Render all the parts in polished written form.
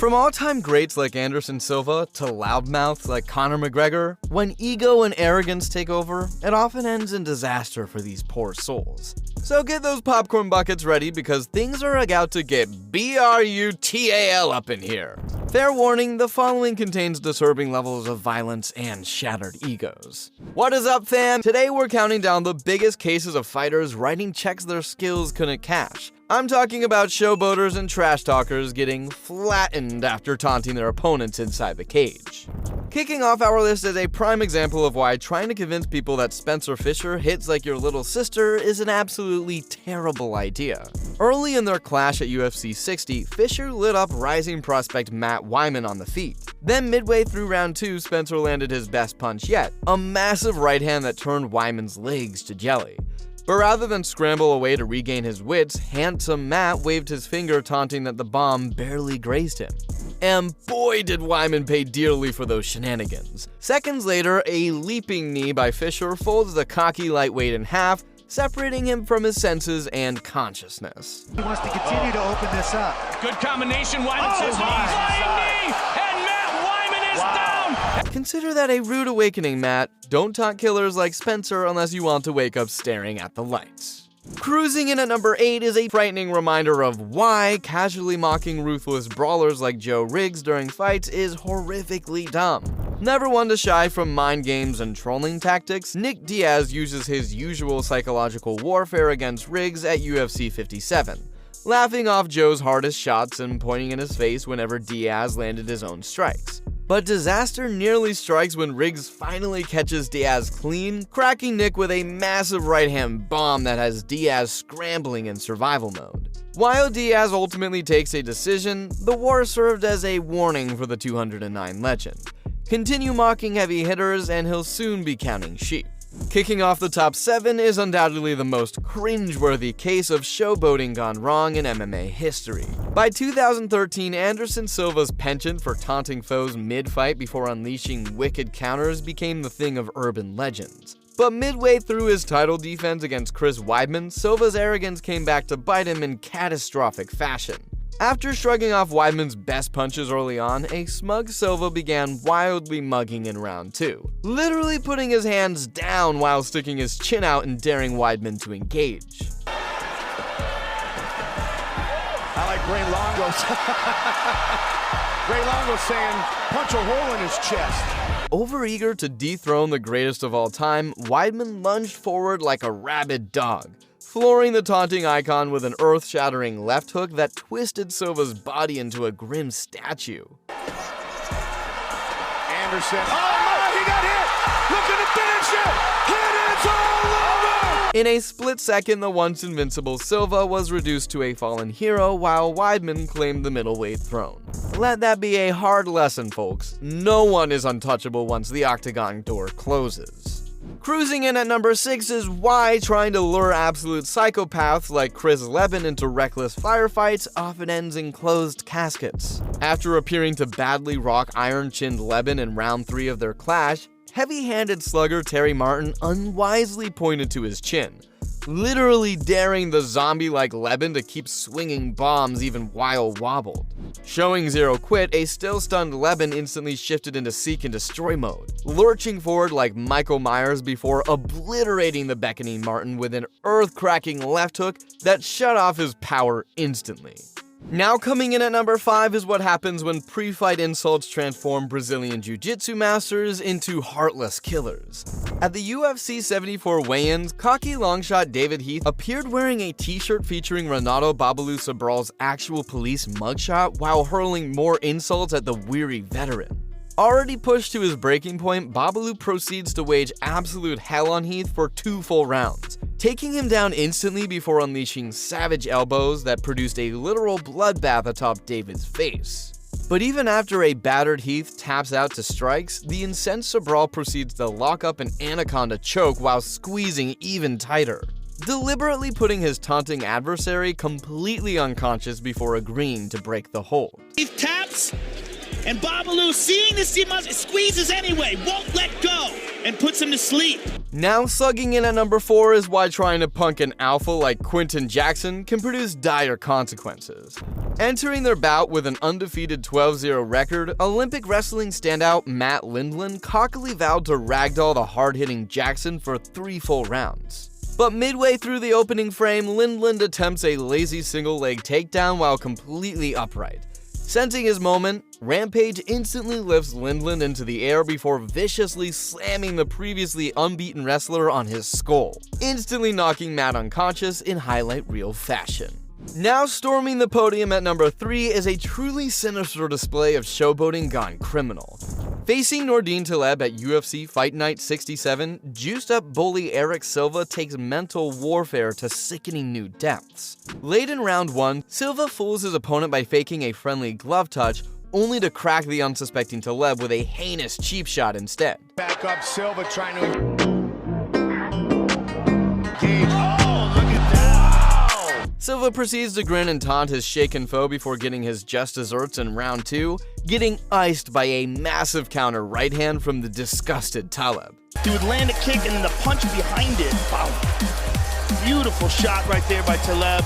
From all-time greats like Anderson Silva to loudmouths like Conor McGregor, when ego and arrogance take over, it often ends in disaster for these poor souls. So get those popcorn buckets ready because things are about to get BRUTAL up in here. Fair warning, the following contains disturbing levels of violence and shattered egos. What is up, fam? Today we're counting down the biggest cases of fighters writing checks their skills couldn't cash. I'm talking about showboaters and trash talkers getting flattened after taunting their opponents inside the cage. Kicking off our list is a prime example of why trying to convince people that Spencer Fisher hits like your little sister is an absolutely terrible idea. Early in their clash at UFC 60, Fisher lit up rising prospect Matt Wiman on the feet. Then midway through round 2, Spencer landed his best punch yet, a massive right hand that turned Wiman's legs to jelly. But rather than scramble away to regain his wits, handsome Matt waved his finger taunting that the bomb barely grazed him. And boy did Weidman pay dearly for those shenanigans. Seconds later, a leaping knee by Fisher folds the cocky lightweight in half, separating him from his senses and consciousness. He wants to continue to open this up. Good combination, Weidman says flying knee, and Matt Wiman is down! Consider that a rude awakening, Matt. Don't taunt killers like Spencer unless you want to wake up staring at the lights. Cruising in at number 8 is a frightening reminder of why casually mocking ruthless brawlers like Joe Riggs during fights is horrifically dumb. Never one to shy from mind games and trolling tactics, Nick Diaz uses his usual psychological warfare against Riggs at UFC 57, laughing off Joe's hardest shots and pointing in his face whenever Diaz landed his own strikes. But disaster nearly strikes when Riggs finally catches Diaz clean, cracking Nick with a massive right-hand bomb that has Diaz scrambling in survival mode. While Diaz ultimately takes a decision, the war served as a warning for the 209 legend. Continue mocking heavy hitters and he'll soon be counting sheep. Kicking off the top 7 is undoubtedly the most cringeworthy case of showboating gone wrong in MMA history. By 2013, Anderson Silva's penchant for taunting foes mid-fight before unleashing wicked counters became the thing of urban legends. But midway through his title defense against Chris Weidman, Silva's arrogance came back to bite him in catastrophic fashion. After shrugging off Weidman's best punches early on, a smug Silva began wildly mugging in round 2, literally putting his hands down while sticking his chin out and daring Weidman to engage. I like Ray Longo's. Ray Longo saying, punch a hole in his chest. Overeager to dethrone the greatest of all time, Weidman lunged forward like a rabid dog, flooring the taunting icon with an earth-shattering left hook that twisted Silva's body into a grim statue. Anderson, oh my, he got hit! Looking to finish it! And it's all over! In a split second, the once invincible Silva was reduced to a fallen hero while Weidman claimed the middleweight throne. Let that be a hard lesson, folks. No one is untouchable once the octagon door closes. Cruising in at number 6 is why trying to lure absolute psychopaths like Chris Weidman into reckless firefights often ends in closed caskets. After appearing to badly rock iron-chinned Weidman in round 3 of their clash, heavy-handed slugger Terry Martin unwisely pointed to his chin, literally daring the zombie-like Weidman to keep swinging bombs even while wobbled. Showing zero quit, a still-stunned Weidman instantly shifted into seek and destroy mode, lurching forward like Michael Myers before obliterating the beckoning Martin with an earth-cracking left hook that shut off his power instantly. Now coming in at number 5 is what happens when pre-fight insults transform Brazilian Jiu-Jitsu masters into heartless killers. At the UFC 74 weigh-ins, cocky longshot David Heath appeared wearing a t-shirt featuring Renato Babalu Sobral's actual police mugshot while hurling more insults at the weary veteran. Already pushed to his breaking point, Babalu proceeds to wage absolute hell on Heath for 2 full rounds, taking him down instantly before unleashing savage elbows that produced a literal bloodbath atop David's face. But even after a battered Heath taps out to strikes, the incensed Sobral proceeds to lock up an anaconda choke while squeezing even tighter, deliberately putting his taunting adversary completely unconscious before agreeing to break the hold. Heath taps, And Babalu, seeing this, he squeezes anyway, won't let go, and puts him to sleep. Now slugging in at number 4 is why trying to punk an alpha like Quinton Jackson can produce dire consequences. Entering their bout with an undefeated 12-0 record, Olympic wrestling standout Matt Lindland cockily vowed to ragdoll the hard-hitting Jackson for 3 full rounds. But midway through the opening frame, Lindland attempts a lazy single-leg takedown while completely upright. Sensing his moment, Rampage instantly lifts Lindland into the air before viciously slamming the previously unbeaten wrestler on his skull, instantly knocking Matt unconscious in highlight reel fashion. Now storming the podium at number 3 is a truly sinister display of showboating gone criminal. Facing Nordine Taleb at UFC Fight Night 67, juiced-up bully Eric Silva takes mental warfare to sickening new depths. Late in round 1, Silva fools his opponent by faking a friendly glove touch, only to crack the unsuspecting Taleb with a heinous cheap shot instead. Back up, Silva trying to engage. Oh, look at that! Silva proceeds to grin and taunt his shaken foe before getting his just desserts in round 2, getting iced by a massive counter right hand from the disgusted Taleb. He would land a kick and then the punch behind it. Wow. Beautiful shot right there by Taleb.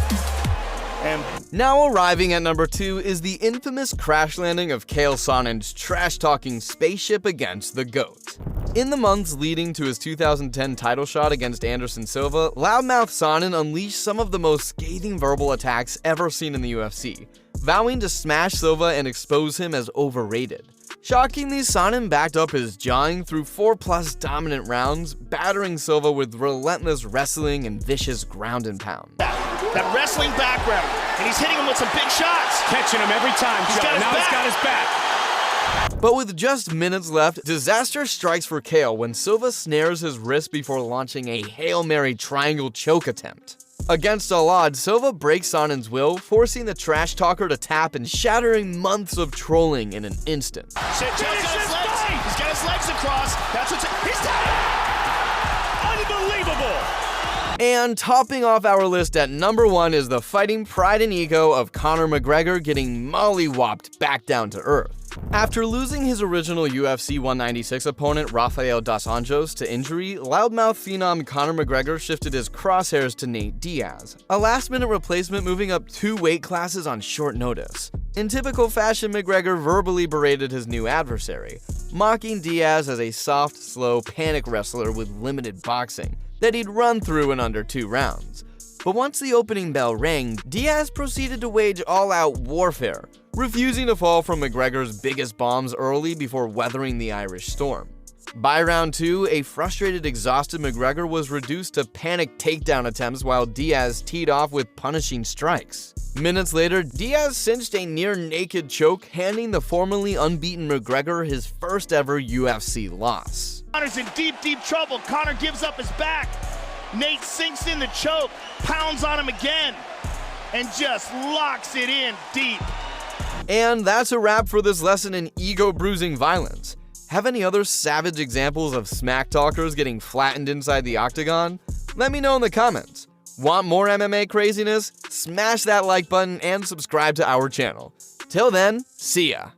And now arriving at number 2 is the infamous crash landing of Chael Sonnen's trash-talking spaceship against the GOAT. In the months leading to his 2010 title shot against Anderson Silva, loudmouth Sonnen unleashed some of the most scathing verbal attacks ever seen in the UFC, vowing to smash Silva and expose him as overrated. Shockingly, Sonnen backed up his jawing through 4+ dominant rounds, battering Silva with relentless wrestling and vicious ground and pound. That wrestling background, and he's hitting him with some big shots. Catching him every time, Joe. Now he's got his back. But with just minutes left, disaster strikes for Chael when Silva snares his wrist before launching a Hail Mary triangle choke attempt. Against all odds, Silva breaks Sonnen's will, forcing the trash talker to tap and shattering months of trolling in an instant. He's got his legs across. That's what's he's done it. Unbelievable. And topping off our list at number 1 is the fighting pride and ego of Conor McGregor getting mollywopped back down to earth. After losing his original UFC 196 opponent Rafael dos Anjos to injury, loudmouth phenom Conor McGregor shifted his crosshairs to Nate Diaz, a last-minute replacement moving up 2 weight classes on short notice. In typical fashion, McGregor verbally berated his new adversary, mocking Diaz as a soft, slow, panic wrestler with limited boxing that he'd run through in under 2 rounds. But once the opening bell rang, Diaz proceeded to wage all-out warfare, refusing to fall from McGregor's biggest bombs early before weathering the Irish storm. By round 2, a frustrated, exhausted McGregor was reduced to panic takedown attempts while Diaz teed off with punishing strikes. Minutes later, Diaz cinched a near-naked choke, handing the formerly unbeaten McGregor his first ever UFC loss. Conor's in deep, deep trouble. Conor gives up his back. Nate sinks in the choke, pounds on him again, and just locks it in deep. And that's a wrap for this lesson in ego-bruising violence. Have any other savage examples of smack talkers getting flattened inside the octagon? Let me know in the comments. Want more MMA craziness? Smash that like button and subscribe to our channel. Till then, see ya!